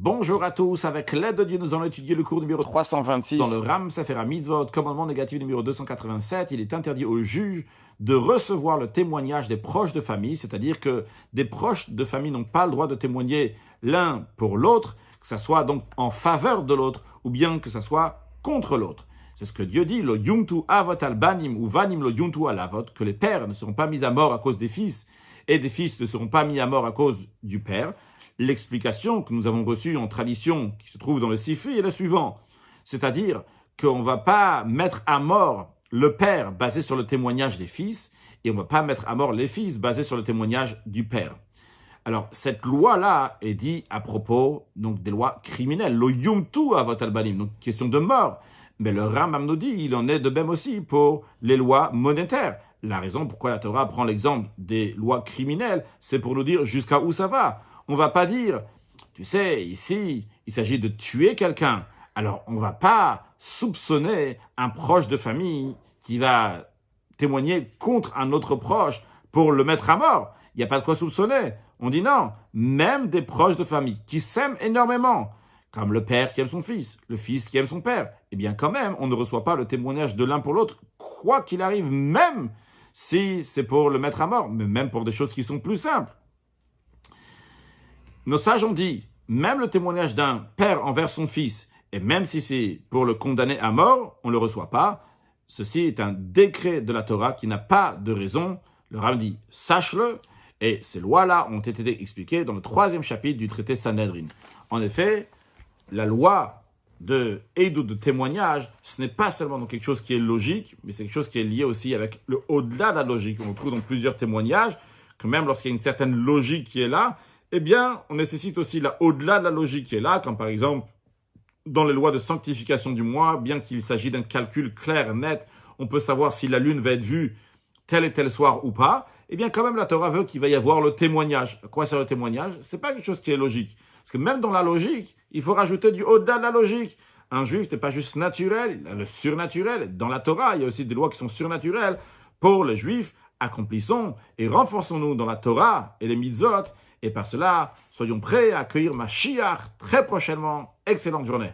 Bonjour à tous, avec l'aide de Dieu, nous allons étudier le cours numéro 326. Dans le Ram Sefer HaMitzvot, commandement négatif numéro 287, il est interdit aux juges de recevoir le témoignage des proches de famille, c'est-à-dire que des proches de famille n'ont pas le droit de témoigner l'un pour l'autre, que ce soit donc en faveur de l'autre, ou bien que ce soit contre l'autre. C'est ce que Dieu dit, lo yumtu avot al banim ou vanim lo yumtu al avot, que les pères ne seront pas mis à mort à cause des fils, et des fils ne seront pas mis à mort à cause du père. L'explication que nous avons reçue en tradition, qui se trouve dans le Sifri, est la suivante. C'est-à-dire qu'on ne va pas mettre à mort le père basé sur le témoignage des fils, et on ne va pas mettre à mort les fils basés sur le témoignage du père. Alors, cette loi-là est dite à propos donc, des lois criminelles. Lo yumtu avot al banim, donc question de mort. Mais le Rambam nous dit, il en est de même aussi pour les lois monétaires. La raison pourquoi la Torah prend l'exemple des lois criminelles, c'est pour nous dire jusqu'à où ça va. On ne va pas dire, tu sais, ici, il s'agit de tuer quelqu'un. Alors, on ne va pas soupçonner un proche de famille qui va témoigner contre un autre proche pour le mettre à mort. Il n'y a pas de quoi soupçonner. On dit non, même des proches de famille qui s'aiment énormément, comme le père qui aime son fils, le fils qui aime son père, eh bien quand même, on ne reçoit pas le témoignage de l'un pour l'autre, quoi qu'il arrive, même si c'est pour le mettre à mort, mais même pour des choses qui sont plus simples. Nos sages ont dit, même le témoignage d'un père envers son fils, et même si c'est pour le condamner à mort, on ne le reçoit pas. Ceci est un décret de la Torah qui n'a pas de raison. Le Rambam dit, sache-le, et ces lois-là ont été expliquées dans le 3e chapitre du traité Sanhedrin. En effet, la loi de Eidut, de témoignage, ce n'est pas seulement quelque chose qui est logique, mais c'est quelque chose qui est lié aussi avec le au-delà de la logique. On trouve dans plusieurs témoignages que même lorsqu'il y a une certaine logique qui est là, eh bien, on nécessite aussi au-delà de la logique qui est là, comme par exemple dans les lois de sanctification du mois, bien qu'il s'agisse d'un calcul clair, net, on peut savoir si la lune va être vue tel et tel soir ou pas, eh bien quand même la Torah veut qu'il va y avoir le témoignage. À quoi sert le témoignage? C'est pas quelque chose qui est logique. Parce que même dans la logique, il faut rajouter du au-delà de la logique. Un juif n'est pas juste naturel, il a le surnaturel. Dans la Torah, il y a aussi des lois qui sont surnaturelles. Pour les juifs, accomplissons et renforçons-nous dans la Torah et les mitzvot. Et par cela, soyons prêts à accueillir Mashiach très prochainement. Excellente journée.